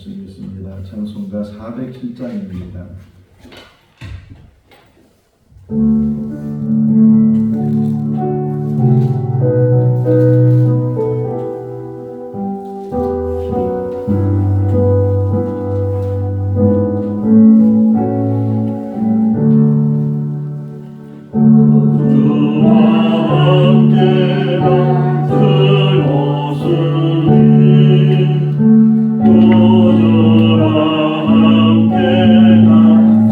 쓰겠습니다. 찬송가 407장입니다. 함께나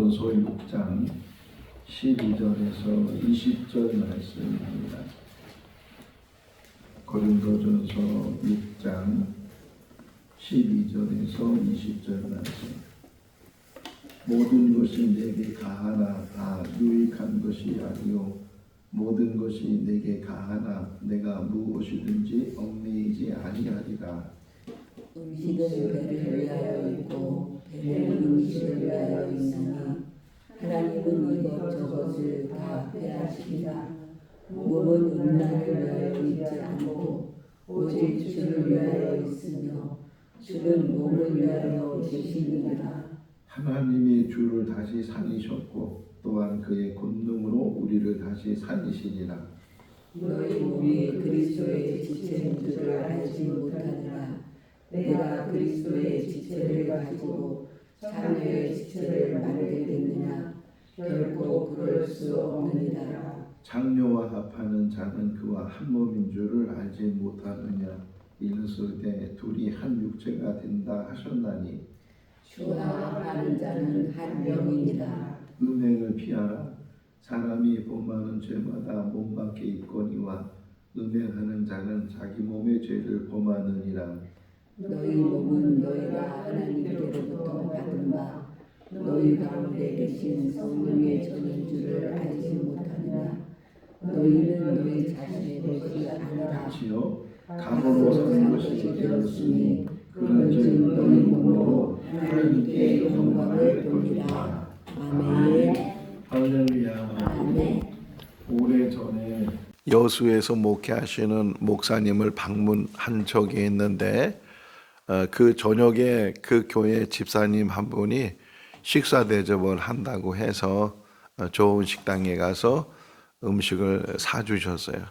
고린도전서 6장 12절에서 20절 말씀입니다. 고린도전서 6장 12절에서 20절 말씀. 모든 것이 내게 가하나 다 유익한 것이 아니요 모든 것이 내게 가하나 내가 무엇이든지 얽매이지 아니하리라. 음식은 배를 위하여 있고 배는 음식을 위하여 있으니 하나님은 이것저것을 다 빼앗으시라. 몸은 음란을 위하여 있지 않고 오직 주를 위하여 있으며 주는 몸을 위하여 계시느니라. 하나님이 주를 다시 살리셨고 또한 그의 권능으로 우리를 다시 살리시리라. 너희 몸이 그리스도의 지체인 줄을 알지 못하느냐. 내가 그리스도의 지체를 가지고 자녀의 지체를 만들겠느냐. 결코 그럴 수 없느니라. 장녀와 합하는 자는 그와 한 몸인 줄을 알지 못하느냐. 이르실 때 둘이 한 육체가 된다 하셨나니 주와 합하는 자는 한 명이니라. 음행을 피하라. 사람이 범하는 죄마다 몸 밖에 있거니와 음행하는 자는 자기 몸의 죄를 범하느니라. 너희 몸은 너희가 하나님께로부터 받은 바 너희 가운데 계신 성령의 전인 줄을 알지 못하느냐. 너희는 너희 자신의 것이 아니라 같이요 감으로 사는 것이 되었으니 그런즉 너희 몸으로 하나님께 영광을 돌리라. 아멘. 할렐루야. 아멘. 오래전에 여수에서 목회하시는 목사님을 방문한 적이 있는데 그 저녁에 그 교회 집사님 한 분이 식사 대접을 한다고 해서 좋은 식당에 가서 음식을 사주셨어요.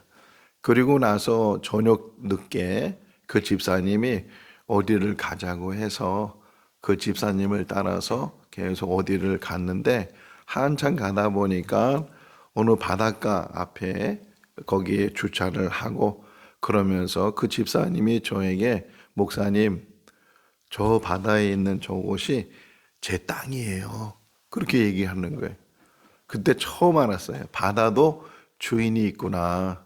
그리고 나서 저녁 늦게 그 집사님이 어디를 가자고 해서 그 집사님을 따라서 계속 어디를 갔는데 한참 가다 보니까 어느 바닷가 앞에 거기에 주차를 하고 그러면서 그 집사님이 저에게 목사님 저 바다에 있는 저곳이 제 땅이에요. 그렇게 얘기하는 거예요. 그때 처음 알았어요. 바다도 주인이 있구나.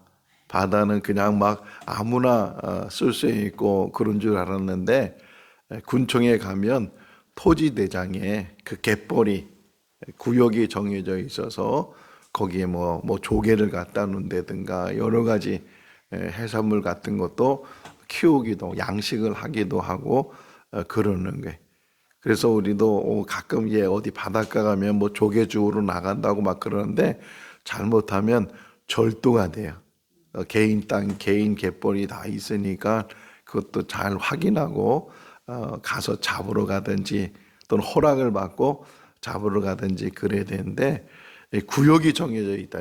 바다는 그냥 막 아무나 쓸 수 있고 그런 줄 알았는데 군청에 가면 토지대장에 그 갯벌이 구역이 정해져 있어서 거기에 뭐 조개를 갖다 놓는다든가 여러 가지 해산물 같은 것도 키우기도 양식을 하기도 하고 그러는 거예요. 그래서 우리도 가끔 어디 바닷가 가면 뭐 조개 주우러 나간다고 막 그러는데 잘못하면 절도가 돼요. 개인 땅, 개인 갯벌이 다 있으니까 그것도 잘 확인하고 가서 잡으러 가든지 또는 허락을 받고 잡으러 가든지 그래야 되는데 구역이 정해져 있다.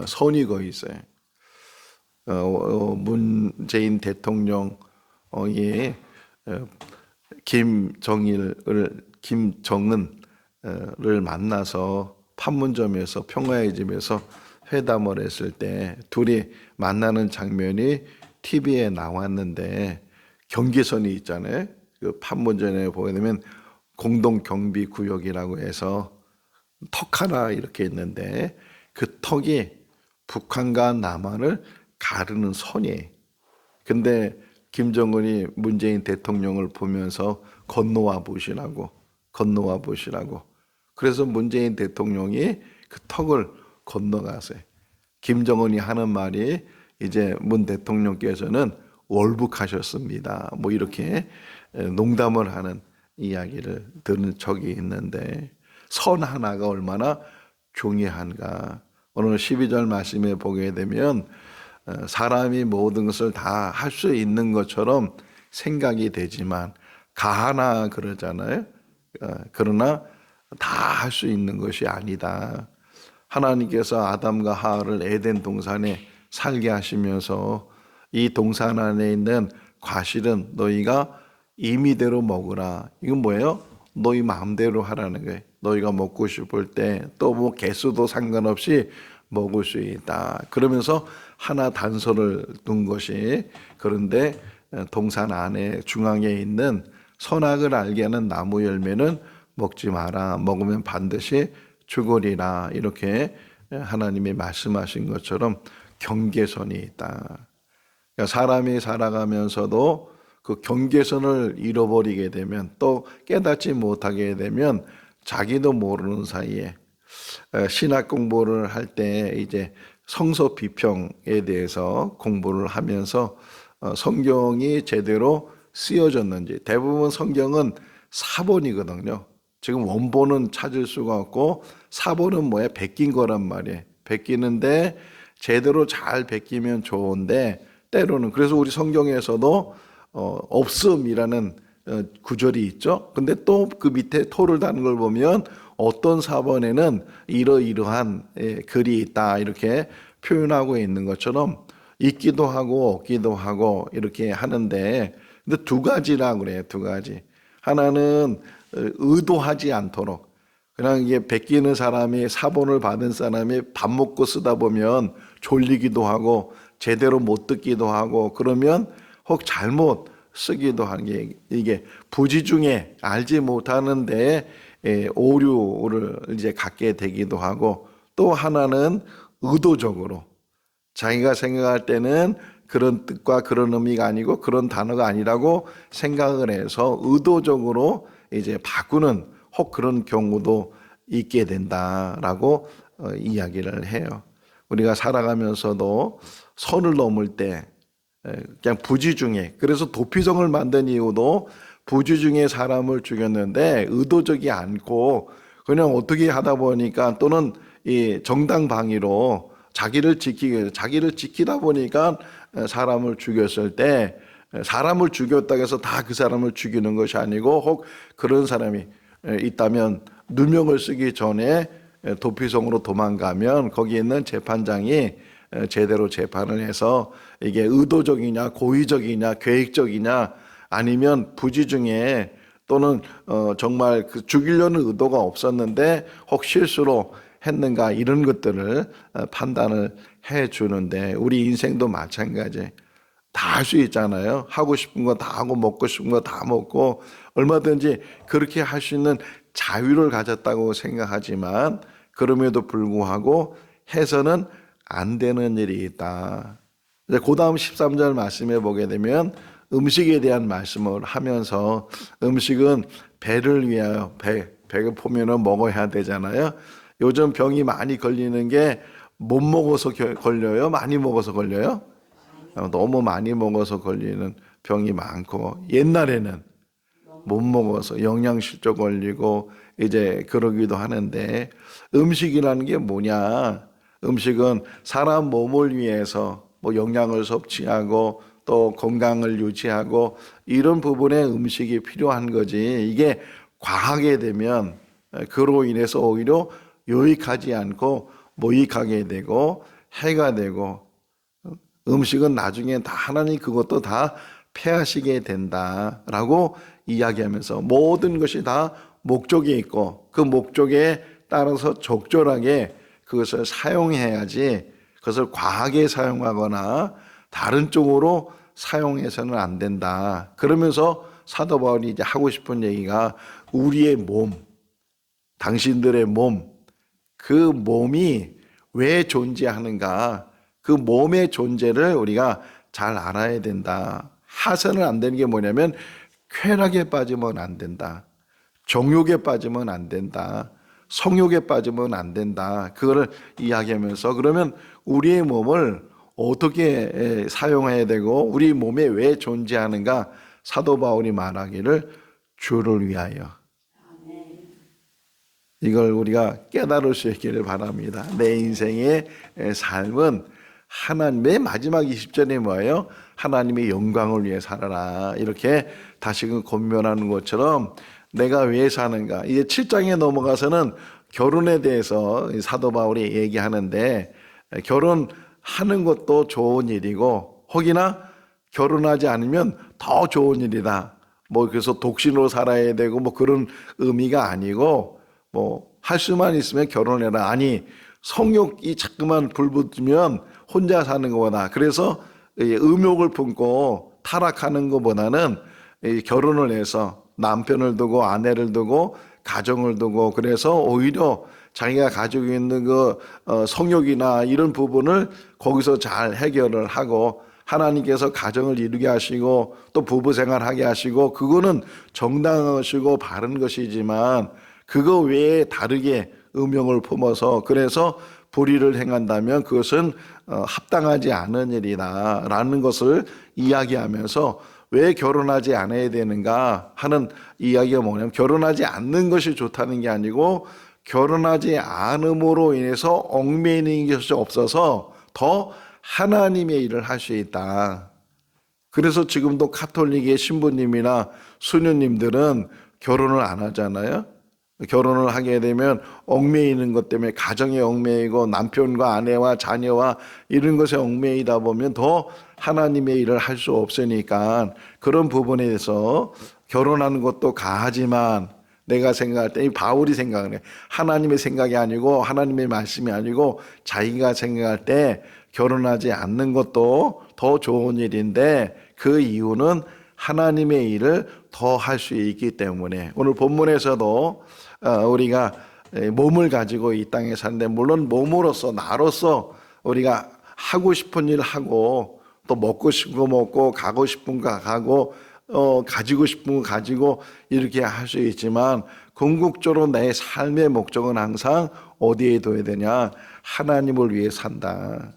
선이 거기 있어요. 문재인 대통령이 김정은을 만나서 판문점에서 평화의 집에서 회담을 했을 때 둘이 만나는 장면이 TV에 나왔는데 경계선이 있잖아요. 그 판문점에 보게 되면 공동경비구역이라고 해서 턱 하나 이렇게 있는데 그 턱이 북한과 남한을 가르는 선이에요. 근데 김정은이 문재인 대통령을 보면서 건너와 보시라고. 그래서 문재인 대통령이 그 턱을 건너가세요. 김정은이 하는 말이 이제 문 대통령께서는 월북하셨습니다. 뭐 이렇게 농담을 하는 이야기를 들은 적이 있는데 선 하나가 얼마나 중요한가. 오늘 12절 말씀에 보게 되면 사람이 모든 것을 다 할 수 있는 것처럼 생각이 되지만 가하나 그러잖아요. 그러나 다 할 수 있는 것이 아니다. 하나님께서 아담과 하와를 에덴 동산에 살게 하시면서 이 동산 안에 있는 과실은 너희가 임의대로 먹으라. 이건 뭐예요? 너희 마음대로 하라는 거예요. 너희가 먹고 싶을 때 또 뭐 개수도 상관없이 먹을 수 있다. 그러면서 하나 단서를 둔 것이 그런데 동산 안에 중앙에 있는 선악을 알게 하는 나무 열매는 먹지 마라. 먹으면 반드시 죽으리라. 이렇게 하나님이 말씀하신 것처럼 경계선이 있다. 그러니까 사람이 살아가면서도 그 경계선을 잃어버리게 되면, 또 깨닫지 못하게 되면 자기도 모르는 사이에 신학 공부를 할 때 이제 성서 비평에 대해서 공부를 하면서 성경이 제대로 쓰여졌는지, 대부분 성경은 사본이거든요. 지금 원본은 찾을 수가 없고 사본은 뭐야? 베낀 거란 말이에요. 베끼는데 제대로 잘 베끼면 좋은데 때로는, 그래서 우리 성경에서도 없음이라는 구절이 있죠. 근데 또 그 밑에 토를 다는 걸 보면 어떤 사본에는 이러이러한 글이 있다 이렇게 표현하고 있는 것처럼 있기도 하고 없기도 하고 이렇게 하는데, 근데 두 가지라 그래요. 두 가지. 하나는 의도하지 않도록, 그냥 이게 베끼는 사람이, 사본을 받은 사람이 밥 먹고 쓰다 보면 졸리기도 하고 제대로 못 듣기도 하고 그러면 혹 잘못 쓰기도 하는 게, 이게 부지 중에 알지 못하는데 오류를 이제 갖게 되기도 하고, 또 하나는 의도적으로 자기가 생각할 때는 그런 뜻과 그런 의미가 아니고 그런 단어가 아니라고 생각을 해서 의도적으로 이제 바꾸는 혹 그런 경우도 있게 된다라고 이야기를 해요. 우리가 살아가면서도 선을 넘을 때 그냥 부지 중에, 그래서 도피성을 만든 이유도 부지 중에 사람을 죽였는데 의도적이 않고 그냥 어떻게 하다 보니까, 또는 이 정당방위로 자기를 지키다 보니까 사람을 죽였을 때, 사람을 죽였다고 해서 다 그 사람을 죽이는 것이 아니고 혹 그런 사람이 있다면 누명을 쓰기 전에 도피성으로 도망가면 거기 있는 재판장이 제대로 재판을 해서 이게 의도적이냐 고의적이냐 계획적이냐, 아니면 부지 중에, 또는 정말 그 죽이려는 의도가 없었는데 혹 실수로 했는가, 이런 것들을 판단을 해 주는데, 우리 인생도 마찬가지. 다 할 수 있잖아요. 하고 싶은 거 다 하고 먹고 싶은 거 다 먹고 얼마든지 그렇게 할 수 있는 자유를 가졌다고 생각하지만, 그럼에도 불구하고 해서는 안 되는 일이 있다. 이제 그 다음 13절 말씀에 보게 되면 음식에 대한 말씀을 하면서, 음식은 배를 위하여, 배고프면 먹어야 되잖아요. 요즘 병이 많이 걸리는 게 못 먹어서 걸려요? 많이 먹어서 걸려요? 너무 많이 먹어서 걸리는 병이 많고, 옛날에는 못 먹어서 영양실조 걸리고 이제 그러기도 하는데, 음식이라는 게 뭐냐? 음식은 사람 몸을 위해서 뭐 영양을 섭취하고 또 건강을 유지하고 이런 부분에 음식이 필요한 거지, 이게 과하게 되면 그로 인해서 오히려 유익하지 않고 무익하게 되고 해가 되고, 음식은 나중에 다 하나님 그것도 다 폐하시게 된다라고 이야기하면서, 모든 것이 다 목적이 있고 그 목적에 따라서 적절하게 그것을 사용해야지, 그것을 과하게 사용하거나 다른 쪽으로 사용해서는 안 된다. 그러면서 사도 바울이 이제 하고 싶은 얘기가, 우리의 몸, 당신들의 몸, 그 몸이 왜 존재하는가, 그 몸의 존재를 우리가 잘 알아야 된다. 하서는 안 되는 게 뭐냐면 쾌락에 빠지면 안 된다. 정욕에 빠지면 안 된다. 성욕에 빠지면 안 된다. 그거를 이야기하면서, 그러면 우리의 몸을 어떻게 사용해야 되고 우리 몸에 왜 존재하는가, 사도 바울이 말하기를 주를 위하여. 이걸 우리가 깨달을 수 있기를 바랍니다. 내 인생의 삶은 하나님의, 마지막 20절이 뭐예요? 하나님의 영광을 위해 살아라. 이렇게 다시금 권면하는 것처럼 내가 왜 사는가. 이제 7장에 넘어가서는 결혼에 대해서 사도 바울이 얘기하는데, 결혼하는 것도 좋은 일이고 혹이나 결혼하지 않으면 더 좋은 일이다. 뭐 그래서 독신으로 살아야 되고 뭐 그런 의미가 아니고, 뭐 할 수만 있으면 결혼해라. 아니, 성욕이 자꾸만 불붙으면 혼자 사는 것보다, 그래서 의욕을 품고 타락하는 것보다는 결혼을 해서 남편을 두고 아내를 두고 가정을 두고 그래서 오히려 자기가 가지고 있는 그 성욕이나 이런 부분을 거기서 잘 해결을 하고 하나님께서 가정을 이루게 하시고 또 부부 생활하게 하시고 그거는 정당하시고 바른 것이지만 그거 외에 다르게 음욕을 품어서 그래서 불의를 행한다면 그것은 합당하지 않은 일이다 라는 것을 이야기하면서 왜 결혼하지 않아야 되는가 하는 이야기가 뭐냐면 결혼하지 않는 것이 좋다는 게 아니고 결혼하지 않음으로 인해서 얽매이는 것이 없어서 더 하나님의 일을 할 수 있다. 그래서 지금도 카톨릭의 신부님이나 수녀님들은 결혼을 안 하잖아요. 결혼을 하게 되면 얽매이는 것 때문에 가정에 얽매이고 남편과 아내와 자녀와 이런 것에 얽매이다 보면 더 하나님의 일을 할 수 없으니까 그런 부분에 대해서 결혼하는 것도 가하지만 내가 생각할 때 이 바울이 생각을 해. 하나님의 생각이 아니고 하나님의 말씀이 아니고 자기가 생각할 때 결혼하지 않는 것도 더 좋은 일인데 그 이유는 하나님의 일을 더 할 수 있기 때문에 오늘 본문에서도 우리가 몸을 가지고 이 땅에 사는데 물론 몸으로서 나로서 우리가 하고 싶은 일 하고 또 먹고 싶은 거 먹고 가고 싶은 거 가고 가지고 싶은 거 가지고 이렇게 할 수 있지만 궁극적으로 내 삶의 목적은 항상 어디에 둬야 되냐? 하나님을 위해 산다.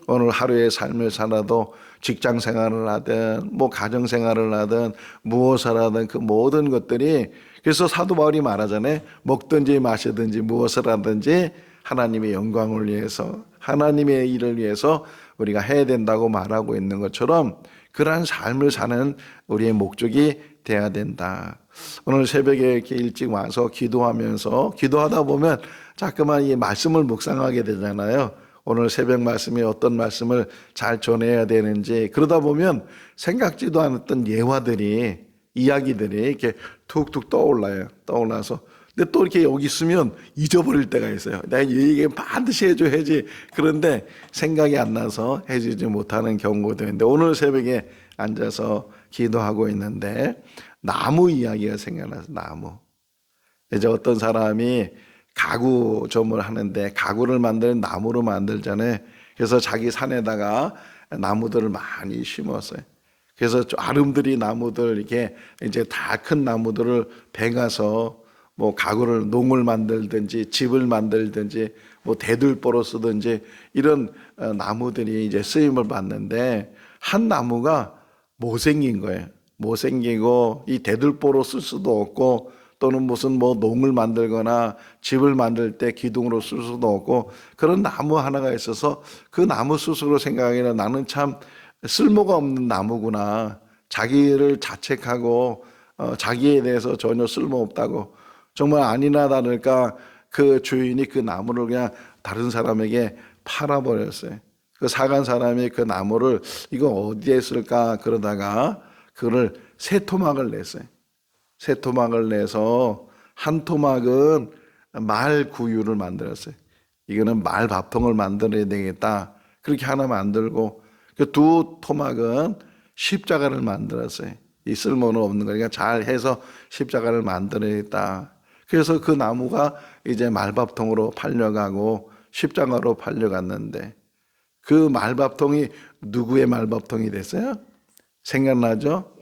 오늘 하루의 삶을 살아도 직장 생활을 하든 뭐 가정 생활을 하든 무엇을 하든 그 모든 것들이 그래서 사도 바울이 말하잖아요. 먹든지 마시든지 무엇을 하든지 하나님의 영광을 위해서 하나님의 일을 위해서 우리가 해야 된다고 말하고 있는 것처럼 그러한 삶을 사는 우리의 목적이 돼야 된다. 오늘 새벽에 이렇게 일찍 와서 기도하면서 기도하다 보면 자꾸만 이 말씀을 묵상하게 되잖아요. 오늘 새벽 말씀이 어떤 말씀을 잘 전해야 되는지 그러다 보면 생각지도 않았던 예화들이 이야기들이 이렇게 툭툭 떠올라요. 떠올라서 근데 또 이렇게 여기 있으면 잊어버릴 때가 있어요. 내가 이 얘기 반드시 해줘야지. 그런데 생각이 안 나서 해주지 못하는 경우도 있는데 오늘 새벽에 앉아서 기도하고 있는데 나무 이야기가 생각나서 나무. 이제 어떤 사람이 가구점을 하는데 가구를 만드는 나무로 만들잖아요. 그래서 자기 산에다가 나무들을 많이 심었어요. 그래서 아름드리 나무들 이렇게 이제 다 큰 나무들을 베가서 뭐 가구를 농을 만들든지 집을 만들든지 뭐 대들보로 쓰든지 이런 나무들이 이제 쓰임을 받는데 한 나무가 못생긴 거예요. 못생기고 이 대들보로 쓸 수도 없고 또는 무슨 뭐 농을 만들거나 집을 만들 때 기둥으로 쓸 수도 없고 그런 나무 하나가 있어서 그 나무 스스로 생각하기에는 나는 참 쓸모가 없는 나무구나. 자기를 자책하고 자기에 대해서 전혀 쓸모없다고 정말 아니나 다를까 그 주인이 그 나무를 그냥 다른 사람에게 팔아버렸어요. 그 사간 사람이 그 나무를 이거 어디에 쓸까 그러다가 그걸 세 토막을 냈어요. 세 토막을 내서 한 토막은 말 구유를 만들었어요. 이거는 말 밥통을 만들어야 되겠다. 그렇게 하나 만들고 그 두 토막은 십자가를 만들었어요. 이 쓸모는 없는 거니까 잘 해서 십자가를 만들어야겠다. 그래서 그 나무가 이제 말밥통으로 팔려가고 십자가로 팔려갔는데 그 말밥통이 누구의 말밥통이 됐어요? 생각나죠?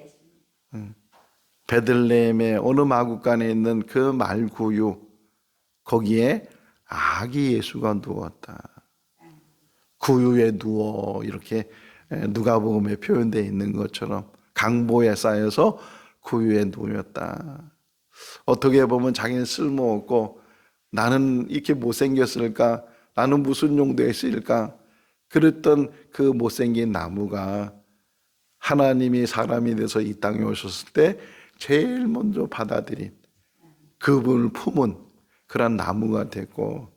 베들레헴의 어느 마구간에 있는 그 말구유 거기에 아기 예수가 누웠다. 구유에 누워 이렇게 누가복음에 표현되어 있는 것처럼 강보에 쌓여서 구유에 누웠다. 어떻게 보면 자기는 쓸모없고 나는 이렇게 못생겼을까? 나는 무슨 용도에 쓰일까? 그랬던 그 못생긴 나무가 하나님이 사람이 돼서 이 땅에 오셨을 때 제일 먼저 받아들인 그분을 품은 그런 나무가 됐고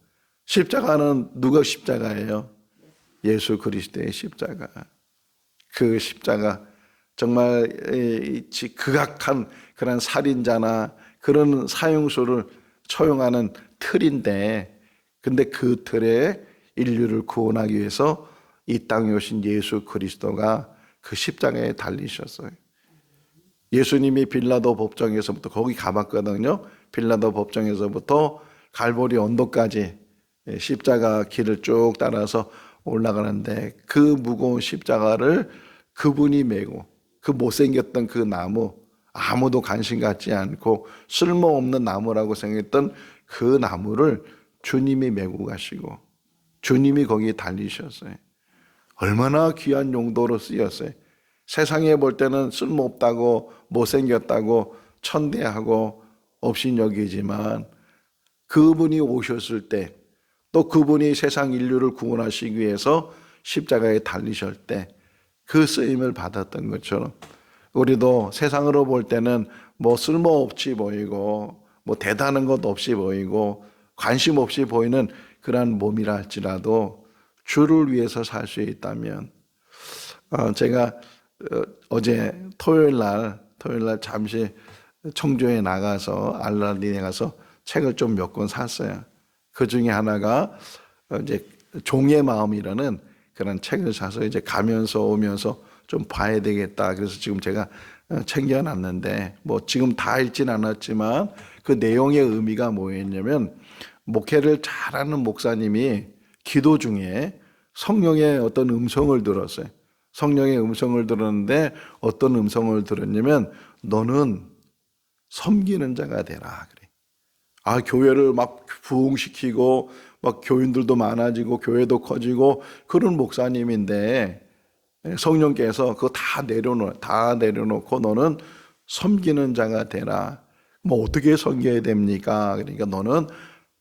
십자가는 누가 십자가예요? 예수 그리스도의 십자가. 그 십자가 정말 극악한 그런 살인자나 그런 사형수를 처용하는 틀인데 근데 그 틀에 인류를 구원하기 위해서 이 땅에 오신 예수 그리스도가 그 십자가에 달리셨어요. 예수님이 빌라도 법정에서부터 거기 가봤거든요. 빌라도 법정에서부터 갈보리 언덕까지 십자가 길을 쭉 따라서 올라가는데 그 무거운 십자가를 그분이 메고 그 못생겼던 그 나무, 아무도 관심 갖지 않고 쓸모없는 나무라고 생각했던 그 나무를 주님이 메고 가시고 주님이 거기에 달리셨어요. 얼마나 귀한 용도로 쓰였어요. 세상에 볼 때는 쓸모없다고 못생겼다고 천대하고 업신여기지만 그분이 오셨을 때 또 그분이 세상 인류를 구원하시기 위해서 십자가에 달리실 때 그 쓰임을 받았던 것처럼 우리도 세상으로 볼 때는 뭐 쓸모없이 보이고 뭐 대단한 것 없이 보이고 관심 없이 보이는 그러한 몸이라 할지라도 주를 위해서 살 수 있다면 제가 어제 토요일 날 잠시 청주에 나가서 알라딘에 가서 책을 좀 몇 권 샀어요. 그 중에 하나가 이제 종의 마음이라는 그런 책을 사서 이제 가면서 오면서 좀 봐야 되겠다. 그래서 지금 제가 챙겨놨는데 뭐 지금 다 읽진 않았지만 그 내용의 의미가 뭐였냐면 목회를 잘하는 목사님이 기도 중에 성령의 어떤 음성을 들었어요. 성령의 음성을 들었는데 어떤 음성을 들었냐면 너는 섬기는 자가 되라. 그래. 교회를 막 부흥시키고 막 교인들도 많아지고 교회도 커지고 그런 목사님인데 성령께서 그거 다 내려놓고 너는 섬기는 자가 되라. 뭐 어떻게 섬겨야 됩니까? 그러니까 너는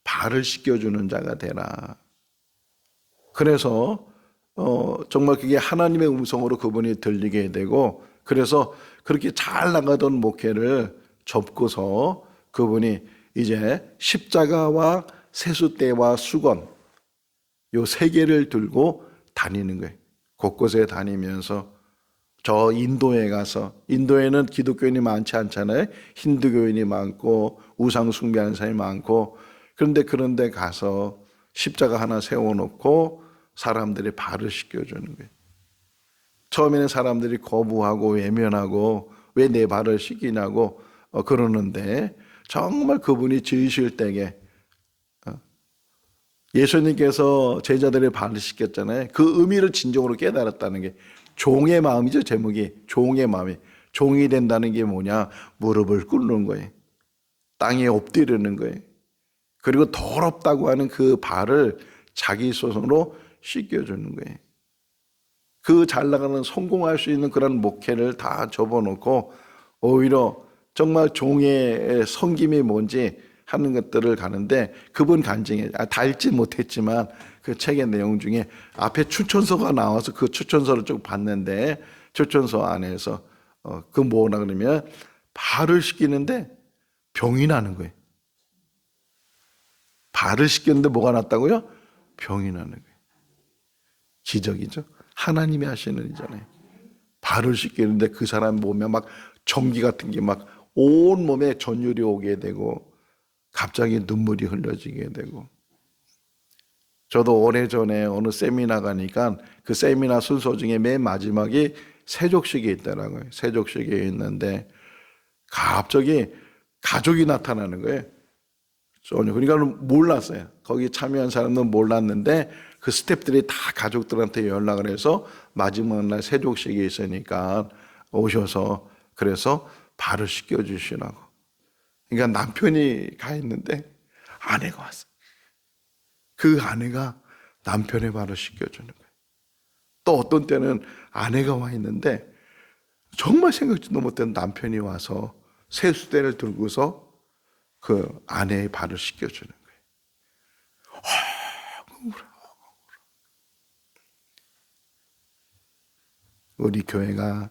발을 씻겨주는 자가 되라. 그래서 정말 그게 하나님의 음성으로 그분이 들리게 되고 그래서 그렇게 잘 나가던 목회를 접고서 그분이 이제 십자가와 세숫대와 수건 요 세 개를 들고 다니는 거예요. 곳곳에 다니면서 저 인도에 가서 인도에는 기독교인이 많지 않잖아요. 힌두교인이 많고 우상 숭배하는 사람이 많고 그런데 가서 십자가 하나 세워놓고 사람들이 발을 씻겨주는 거예요. 처음에는 사람들이 거부하고 외면하고 왜 내 발을 씻기냐고 그러는데 정말 그분이 지으실 때에 예수님께서 제자들의 발을 씻겼잖아요. 그 의미를 진정으로 깨달았다는 게 종의 마음이죠. 제목이 종의 마음이. 종이 된다는 게 뭐냐? 무릎을 꿇는 거예요. 땅에 엎드리는 거예요. 그리고 더럽다고 하는 그 발을 자기 손으로 씻겨주는 거예요. 그 잘 나가는 성공할 수 있는 그런 목회를 다 접어놓고 오히려 정말 종의 섬김이 뭔지 하는 것들을 가는데 그분 간증에 다 읽지 못했지만 그 책의 내용 중에 앞에 추천서가 나와서 그 추천서를 쭉 봤는데 추천서 안에서 그 뭐라 그러면 발을 씻기는데 병이 나는 거예요. 발을 씻겼는데 뭐가 났다고요? 병이 나는 거예요. 기적이죠. 하나님이 하시는 일이잖아요. 발을 씻기는데 그 사람 몸에 막 전기 같은 게 막 온 몸에 전율이 오게 되고 갑자기 눈물이 흘러지게 되고 저도 오래전에 어느 세미나 가니까 그 세미나 순서 중에 맨 마지막이 세족식이 있더라고요. 세족식이 있는데 갑자기 가족이 나타나는 거예요. 그러니까 몰랐어요. 거기 참여한 사람은 몰랐는데 그 스태프들이 다 가족들한테 연락을 해서 마지막 날 세족식이 있으니까 오셔서 그래서 발을 씻겨주시라고. 그러니까 남편이 가 있는데 아내가 왔어. 그 아내가 남편의 발을 씻겨주는 거예요. 또 어떤 때는 아내가 와 있는데 정말 생각지도 못한 남편이 와서 세수대를 들고서 그 아내의 발을 씻겨주는 거예요. 우리 교회가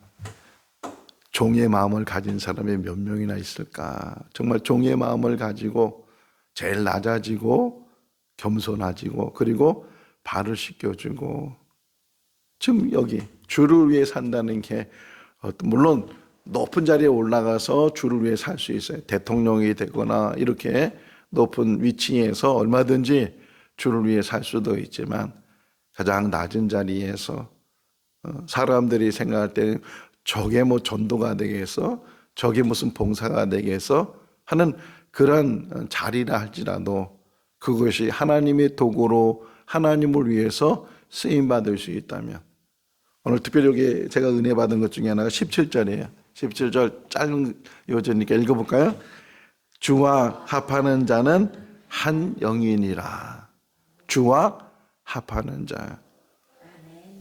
종의 마음을 가진 사람이 몇 명이나 있을까? 정말 종의 마음을 가지고 제일 낮아지고 겸손해지고 그리고 발을 씻겨주고 지금 여기 주를 위해 산다는 게 물론 높은 자리에 올라가서 주를 위해 살 수 있어요. 대통령이 되거나 이렇게 높은 위치에서 얼마든지 주를 위해 살 수도 있지만 가장 낮은 자리에서 사람들이 생각할 때는 저게 뭐 전도가 되겠어? 저게 무슨 봉사가 되겠어? 하는 그런 자리라 할지라도 그것이 하나님의 도구로 하나님을 위해서 쓰임받을 수 있다면, 오늘 특별히 여기 제가 은혜 받은 것 중에 하나가 17절이에요. 17절 짧은 요절이니까 읽어볼까요? 주와 합하는 자는 한 영이니라. 주와 합하는 자.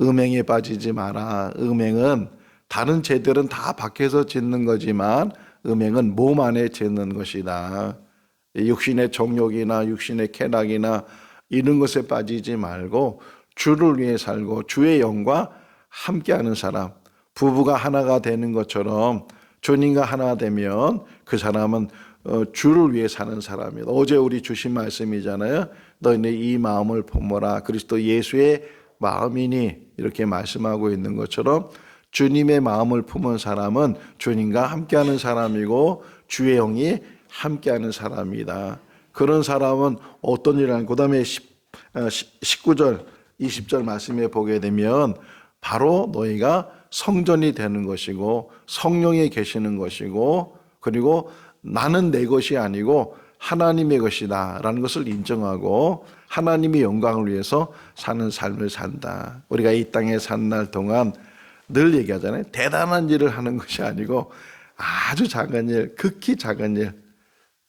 음행에 빠지지 마라. 음행은 다른 죄들은 다 밖에서 짓는 거지만 음행은 몸 안에 짓는 것이다. 육신의 정욕이나 육신의 쾌락이나 이런 것에 빠지지 말고 주를 위해 살고 주의 영과 함께하는 사람, 부부가 하나가 되는 것처럼 주님과 하나 되면 그 사람은 주를 위해 사는 사람이다. 어제 우리 주신 말씀이잖아요. 너희는 이 마음을 품어라. 그리스도 예수의 마음이니, 이렇게 말씀하고 있는 것처럼 주님의 마음을 품은 사람은 주님과 함께하는 사람이고 주의 영이 함께하는 사람이다. 그런 사람은 어떤 일을 하는, 그 다음에 19절 20절 말씀에 보게 되면 바로 너희가 성전이 되는 것이고 성령이 계시는 것이고, 그리고 나는 내 것이 아니고 하나님의 것이다 라는 것을 인정하고 하나님의 영광을 위해서 사는 삶을 산다. 우리가 이 땅에 사는 날 동안 늘 얘기하잖아요. 대단한 일을 하는 것이 아니고 아주 작은 일, 극히 작은 일.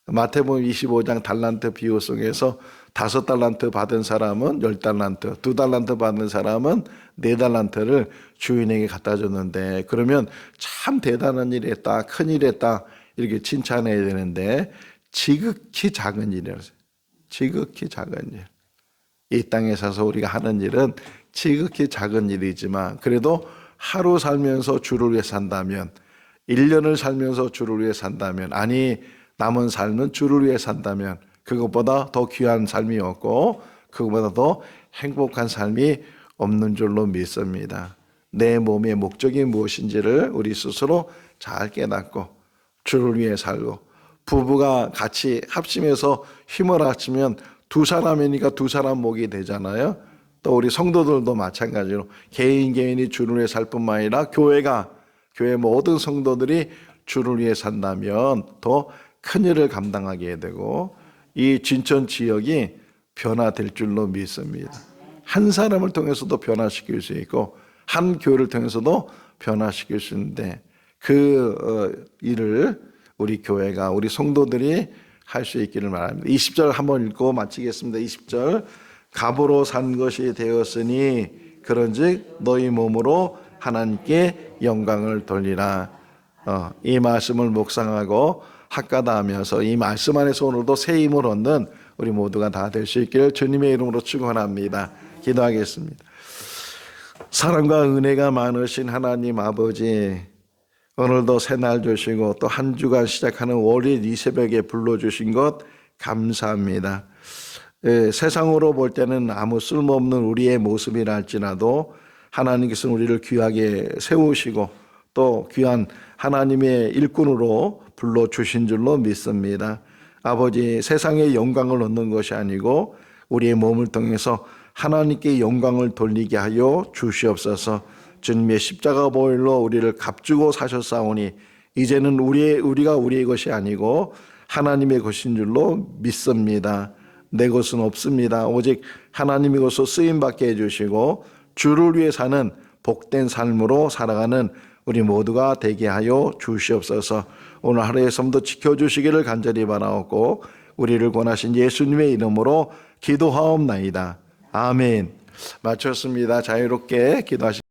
마태복음 25장 달란트 비유송에서 5달란트 받은 사람은 10달란트, 2달란트 받은 사람은 4달란트를 주인에게 갖다 줬는데, 그러면 참 대단한 일 했다, 큰 일 했다 이렇게 칭찬해야 되는데 지극히 작은 일이라서, 지극히 작은 일. 이 땅에 사서 우리가 하는 일은 지극히 작은 일이지만 그래도 하루 살면서 주를 위해 산다면, 1년을 살면서 주를 위해 산다면, 아니 남은 삶은 주를 위해 산다면 그것보다 더 귀한 삶이 없고 그것보다 더 행복한 삶이 없는 줄로 믿습니다. 내 몸의 목적이 무엇인지를 우리 스스로 잘 깨닫고 주를 위해 살고, 부부가 같이 합심해서 힘을 합치면 두 사람이니까 두 사람 목이 되잖아요. 또 우리 성도들도 마찬가지로 개인이 주를 위해 살 뿐만 아니라 교회 모든 성도들이 주를 위해 산다면 더 큰 일을 감당하게 되고 이 진천 지역이 변화될 줄로 믿습니다. 한 사람을 통해서도 변화시킬 수 있고 한 교회를 통해서도 변화시킬 수 있는데 그 일을 우리 교회가, 우리 성도들이 할 수 있기를 바랍니다. 20절 한번 읽고 마치겠습니다. 20절. 갑으로 산 것이 되었으니 그런즉 너희 몸으로 하나님께 영광을 돌리라. 이 말씀을 묵상하고 학가다하면서 이 말씀 안에서 오늘도 새 힘을 얻는 우리 모두가 다 될 수 있기를 주님의 이름으로 축원합니다. 기도하겠습니다. 사랑과 은혜가 많으신 하나님 아버지, 오늘도 새날 주시고 또 한 주간 시작하는 월요일 이 새벽에 불러주신 것 감사합니다. 세상으로 볼 때는 아무 쓸모없는 우리의 모습이라 할지라도 하나님께서는 우리를 귀하게 세우시고 또 귀한 하나님의 일꾼으로 불러주신 줄로 믿습니다. 아버지, 세상의 영광을 얻는 것이 아니고 우리의 몸을 통해서 하나님께 영광을 돌리게 하여 주시옵소서. 주님의 십자가 보혈로 우리를 값주고 사셨사오니 이제는 우리가 우리의 것이 아니고 하나님의 것인 줄로 믿습니다. 내 것은 없습니다. 오직 하나님의 것으로 쓰임받게 해주시고 주를 위해 사는 복된 삶으로 살아가는 우리 모두가 되게 하여 주시옵소서. 오늘 하루의 삶도 지켜주시기를 간절히 바라옵고 우리를 권하신 예수님의 이름으로 기도하옵나이다. 아멘. 마쳤습니다. 자유롭게 기도하시